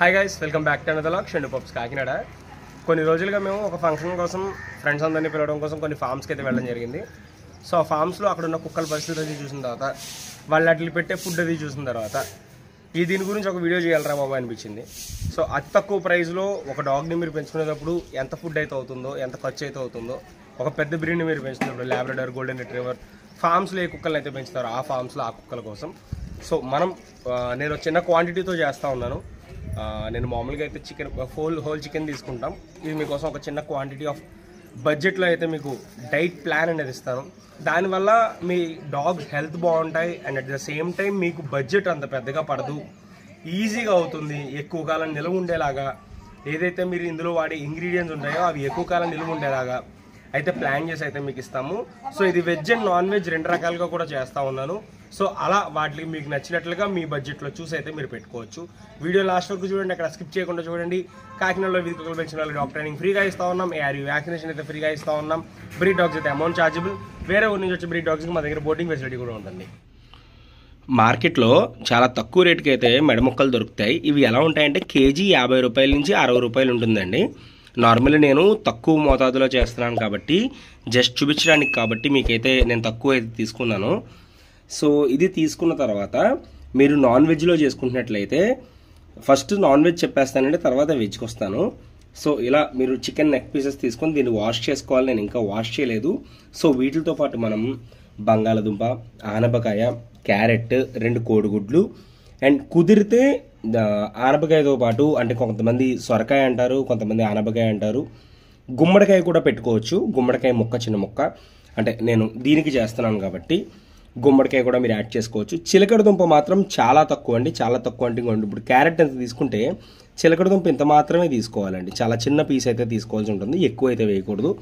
Hi guys, welcome back to another vlog Shendu pups Kakinada. కొన్ని రోజులుగా మేము ఒక ఫంక్షన్ కోసం ఫ్రెండ్స్ అందరినీ పిలవడం కోసం కొన్ని ఫామ్స్కి అయితే వెళ్ళడం జరిగింది. సో ఆ ఫామ్స్లో అక్కడ ఉన్న కుక్కల పరిస్థితి అది చూసిన తర్వాత, వాళ్ళు అట్లా పెట్టే ఫుడ్ అది చూసిన తర్వాత దీని గురించి ఒక వీడియో చేయాలరా బాబా అనిపించింది. సో అతి తక్కువ ప్రైస్లో ఒక డాగ్ని మీరు పెంచుకునేటప్పుడు ఎంత ఫుడ్ అయితే అవుతుందో, ఎంత ఖర్చు అయితే అవుతుందో, ఒక పెద్ద బ్రీడ్ని మీరు పెంచుతున్నప్పుడు లాబ్రడార్, గోల్డెన్ రిట్రీవర్ ఫామ్స్లో ఏ కుక్కలను అయితే పెంచుతారో ఆ ఫామ్స్లో ఆ కుక్కల కోసం సో నేను చిన్న క్వాంటిటీతో చేస్తూ ఉన్నాను. నేను మామూలుగా అయితే చికెన్ హోల్ చికెన్ తీసుకుంటాం. ఇది మీకోసం ఒక చిన్న క్వాంటిటీ ఆఫ్ బడ్జెట్లో అయితే మీకు డైట్ ప్లాన్ అనేది ఇస్తాను. దానివల్ల మీ డాగ్ హెల్త్ బాగుంటాయి and at the same time మీకు బడ్జెట్ అంత పెద్దగా పడదు, ఈజీగా అవుతుంది. ఎక్కువ కాలం నిల్వ ఉండేలాగా ఏదైతే మీరు ఇందులో వాడే ఇంగ్రీడియంట్స్ ఉంటాయో అవి ఎక్కువ కాలం నిల్వ ఉండేలాగా అయితే ప్లాన్ చేసి అయితే మీకు ఇస్తాము. సో ఇది వెజ్ అండ్ నాన్ వెజ్ రెండు రకాలుగా కూడా చేస్తూ ఉన్నాను. సో అలా వాటికి మీకు నచ్చినట్లుగా మీ బడ్జెట్లో చూసి అయితే మీరు పెట్టుకోవచ్చు. వీడియో లాస్ట్ వరకు చూడండి, అక్కడ స్కిప్ చేయకుండా చూడండి. కాకినాడలో వీధి కుక్కలు పెంచిన వాళ్ళకి డాగ్ ట్రైనింగ్ ఫ్రీగా ఇస్తూ ఉన్నాం. ARV వ్యాక్సినేషన్ అయితే ఫ్రీగా ఇస్తూ ఉన్నాం. బ్రీడ్ డాగ్స్ అయితే అమౌంట్ చార్జబుల్. వేరే ఊరి నుంచి వచ్చే బ్రీడ్ డాగ్స్కి మా దగ్గర బోటింగ్ ఫెసిలిటీ కూడా ఉంటుంది. మార్కెట్లో చాలా తక్కువ రేటుకి అయితే మెడముక్కలు దొరుకుతాయి. ఇవి ఎలా ఉంటాయంటే కేజీ 50 రూపాయల నుంచి 60 రూపాయలు ఉంటుందండి. నార్మల్లీ నేను తక్కువ మోతాదులో చేస్తున్నాను కాబట్టి జస్ట్ చూపించడానికి కాబట్టి మీకైతే నేను తక్కువ అయితే తీసుకున్నాను. సో ఇది తీసుకున్న తర్వాత మీరు నాన్ వెజ్లో చేసుకుంటున్నట్లయితే ఫస్ట్ నాన్ వెజ్ చెప్పేస్తానండి, తర్వాత వెజ్కి వస్తాను. సో ఇలా మీరు చికెన్ నెక్ పీసెస్ తీసుకొని దీన్ని వాష్ చేసుకోవాలి. నేను ఇంకా వాష్ చేయలేదు. సో వీటితో పాటు మనం బంగాళదుంప, ఆనపకాయ, క్యారెట్, 2 కోడిగుడ్లు అండ్ కుదిరితే ఆనపకాయతో పాటు అంటే కొంతమంది సొరకాయ అంటారు, కొంతమంది ఆనపకాయ అంటారు, గుమ్మడికాయ కూడా పెట్టుకోవచ్చు. గుమ్మడికాయ ముక్క, చిన్న ముక్క, అంటే నేను దీనికి చేస్తున్నాను కాబట్టి గుమ్మడికాయ కూడా మీరు యాడ్ చేసుకోవచ్చు. చిలకడ దుంప మాత్రం చాలా తక్కువ అండి, చాలా తక్కువ అంటే ఇప్పుడు క్యారెట్ ఎంత తీసుకుంటే చిలకడ దుంప ఇంత మాత్రమే తీసుకోవాలండి. చాలా చిన్న పీస్ అయితే తీసుకోవాల్సి ఉంటుంది, ఎక్కువ అయితే వేయకూడదు.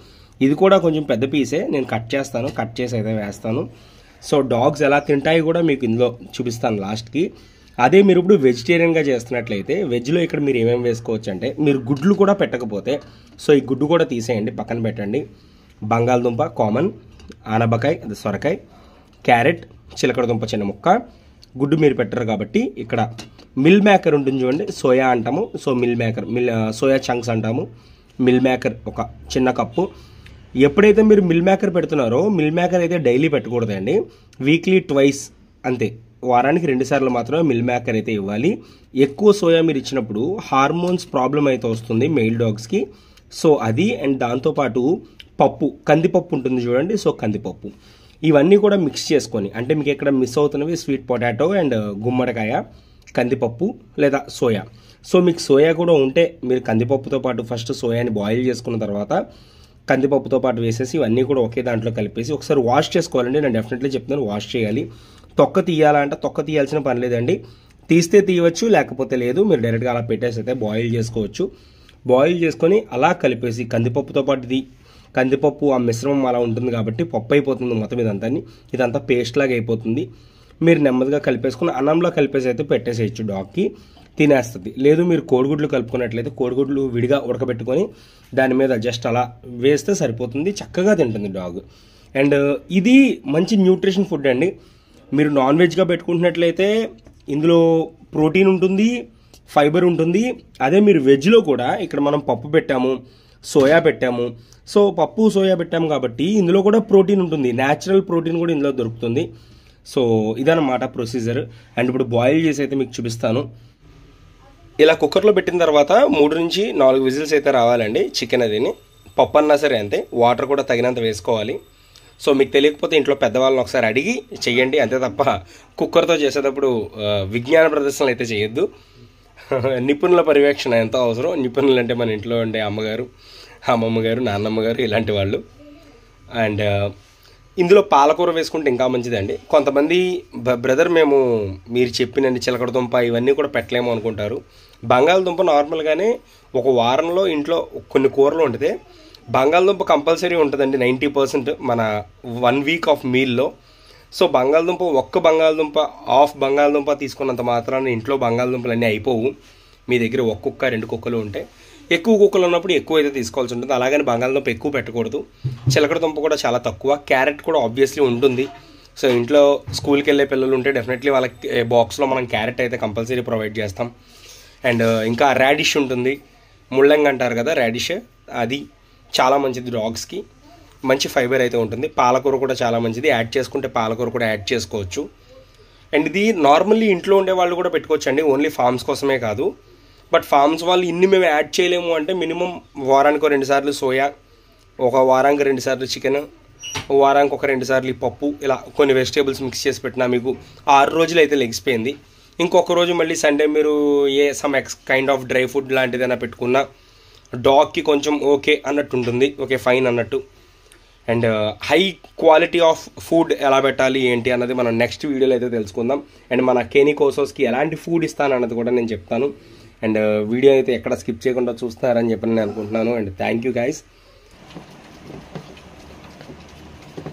ఇది కూడా కొంచెం పెద్ద పీసే, నేను కట్ చేసి అయితే వేస్తాను. సో డాగ్స్ ఎలా తింటాయి కూడా మీకు ఇందులో చూపిస్తాను లాస్ట్కి. అదే మీరు ఇప్పుడు వెజిటేరియన్గా చేస్తున్నట్లయితే వెజ్లో ఇక్కడ మీరు ఏమేమి వేసుకోవచ్చు అంటే, మీరు గుడ్లు కూడా పెట్టకపోతే సో ఈ గుడ్డు కూడా తీసేయండి, పక్కన పెట్టండి. బంగాళదుంప కామన్, ఆనపకాయ అది సొరకాయ, క్యారెట్, చిలకడ దుంప చిన్న ముక్క, గుడ్డు మీరు పెట్టరు కాబట్టి ఇక్కడ మిల్ మేకర్ ఉంటుంది చూడండి, సోయా అంటాము. సో సోయా చంక్స్ అంటాము. మిల్ మేకర్ ఒక చిన్న కప్పు. ఎప్పుడైతే మీరు మిల్ మేకర్ పెడుతున్నారో మిల్ మేకర్ అయితే డైలీ పెట్టకూడదండి, వీక్లీ ట్వైస్ అంతే, వారానికి 2 సార్లు మాత్రమే మిల్ మేకర్ అయితే ఇవ్వాలి. ఎక్కువ సోయా మీరు ఇచ్చినప్పుడు హార్మోన్స్ ప్రాబ్లం అయితే వస్తుంది మెయిల్ డాగ్స్కి. సో అది అండ్ దాంతోపాటు కందిపప్పు ఉంటుంది చూడండి. సో కందిపప్పు ఇవన్నీ కూడా మిక్స్ చేసుకొని, అంటే మీకు ఎక్కడ మిస్ అవుతున్నవి స్వీట్ పొటాటో అండ్ గుమ్మడికాయ, కందిపప్పు లేదా సోయా. సో మీకు సోయా కూడా ఉంటే మీరు కందిపప్పుతో పాటు ఫస్ట్ సోయాని బాయిల్ చేసుకున్న తర్వాత కందిపప్పుతో పాటు వేసేసి ఇవన్నీ కూడా ఒకే దాంట్లో కలిపేసి ఒకసారి వాష్ చేసుకోవాలండి. నేను డెఫినెట్లీ చెప్తున్నాను వాష్ చేయాలి. తొక్క తీయాలంటే తొక్క తీయాల్సిన పని లేదండి, తీస్తే తీయవచ్చు, లేకపోతే లేదు. మీరు డైరెక్ట్గా అలా పెట్టేసి అయితే బాయిల్ చేసుకోవచ్చు. బాయిల్ చేసుకొని అలా కలిపేసి కందిపప్పుతో పాటు కందిపప్పు ఆ మిశ్రమం అలా ఉంటుంది కాబట్టి పప్పు అయిపోతుంది మొత్తం. ఇదంతా పేస్ట్ లాగా అయిపోతుంది. మీరు నెమ్మదిగా కలిపేసుకుని అన్నంలో కలిపేసి అయితే పెట్టేసేయచ్చు, డాగ్కి తినేస్తుంది. లేదు మీరు కోడిగుడ్లు కలుపుకున్నట్లయితే కోడిగుడ్లు విడిగా ఉడకబెట్టుకొని దాని మీద జస్ట్ అలా వేస్తే సరిపోతుంది, చక్కగా తింటుంది డాగ్. అండ్ ఇది మంచి న్యూట్రిషన్ ఫుడ్ అండి. మీరు నాన్ వెజ్గా పెట్టుకుంటున్నట్లయితే ఇందులో ప్రోటీన్ ఉంటుంది, ఫైబర్ ఉంటుంది. అదే మీరు వెజ్లో కూడా ఇక్కడ మనం పప్పు పెట్టాము, సోయా పెట్టాము. సో పప్పు సోయా పెట్టాము కాబట్టి ఇందులో కూడా ప్రోటీన్ ఉంటుంది, న్యాచురల్ ప్రోటీన్ కూడా ఇందులో దొరుకుతుంది. సో ఇదన్నమాట ప్రొసీజర్. అండ్ ఇప్పుడు బాయిల్ చేసి అయితే మీకు చూపిస్తాను. ఇలా కుక్కర్లో పెట్టిన తర్వాత 3 నుంచి 4 విజిల్స్ అయితే రావాలండి చికెన్ అదిని. పప్పు అన్నా సరే అంతే, వాటర్ కూడా తగినంత వేసుకోవాలి. సో మీకు తెలియకపోతే ఇంట్లో పెద్దవాళ్ళని ఒకసారి అడిగి చెయ్యండి, అంతే తప్ప కుక్కర్తో చేసేటప్పుడు విజ్ఞాన ప్రదర్శనలు అయితే చేయొద్దు. నిపుణుల పర్యవేక్షణ ఎంతో అవసరం. నిపుణులు అంటే మన ఇంట్లో ఉండే అమ్మగారు, అమ్మమ్మ గారు, నాన్నమ్మ గారు ఇలాంటి వాళ్ళు. అండ్ ఇందులో పాలకూర వేసుకుంటే ఇంకా మంచిదండి. కొంతమంది బ్రదర్ మీరు చెప్పినండి చిలకడ దుంప ఇవన్నీ కూడా పెట్టలేము అనుకుంటారు. బంగాళదుంప నార్మల్గానే ఒక వారంలో ఇంట్లో కొన్ని కూరలు ఉంటే బంగాళదుంప కంపల్సరీ ఉంటుందండి 90% మన 1 వీక్ ఆఫ్ మీల్లో. సో ఒక్క బంగాళదుంప హాఫ్ బంగాళదుంప తీసుకున్నంత మాత్రాన ఇంట్లో బంగాళదుంపలు అన్నీ అయిపోవు. మీ దగ్గర 1 కుక్క 2 కుక్కలు ఉంటే, ఎక్కువ కుక్కలు ఉన్నప్పుడు ఎక్కువ అయితే తీసుకోవాల్సి ఉంటుంది. అలాగని బంగాళదుంప ఎక్కువ పెట్టకూడదు. చిలకడ దుంప కూడా చాలా తక్కువ. క్యారెట్ కూడా ఆబ్వియస్లీ ఉంటుంది. సో ఇంట్లో స్కూల్కి వెళ్ళే పిల్లలు ఉంటే డెఫినెట్లీ వాళ్ళకి బాక్స్లో మనం క్యారెట్ అయితే కంపల్సరీ ప్రొవైడ్ చేస్తాం. అండ్ ఇంకా రాడిష్ ఉంటుంది, ముల్లంగి అంటారు కదా రాడిష్, అది చాలా మంచిది డాగ్స్కి. మంచి ఫైబర్ అయితే ఉంటుంది. పాలకూర కూడా చాలా మంచిది, యాడ్ చేసుకుంటే పాలకూర కూడా యాడ్ చేసుకోవచ్చు. అండ్ ఇది నార్మల్లీ ఇంట్లో ఉండే వాళ్ళు కూడా పెట్టుకోవచ్చు అండి, ఓన్లీ ఫార్మ్స్ కోసమే కాదు. బట్ ఫార్మ్స్ వాళ్ళు ఇన్ని మేము యాడ్ చేయలేము అంటే మినిమం వారానికి 2 సార్లు సోయా, ఒక వారానికి 2 సార్లు చికెన్, వారానికి ఒక 2 సార్లు పప్పు, ఇలా కొన్ని వెజిటేబుల్స్ మిక్స్ చేసి పెట్టినా మీకు 6 రోజులు అయితే లెగిసిపోయింది. ఇంకొక రోజు మళ్ళీ సండే మీరు some kind of dry food లాంటిదైనా పెట్టుకున్నా డాగ్కి కొంచెం ఓకే అన్నట్టు ఉంటుంది, ఓకే ఫైన్ అన్నట్టు. And high quality of food ఎలా పెట్టాలి ఏంటి అన్నది మనం నెక్స్ట్ వీడియోలో అయితే తెలుసుకుందాం. అండ్ మన కేనీ కోసోస్కి ఎలాంటి ఫుడ్ ఇస్తాను అన్నది కూడా నేను చెప్తాను. అండ్ వీడియో అయితే ఎక్కడ స్కిప్ చేయకుండా చూస్తారని చెప్పి నేను అనుకుంటున్నాను. And thank you guys.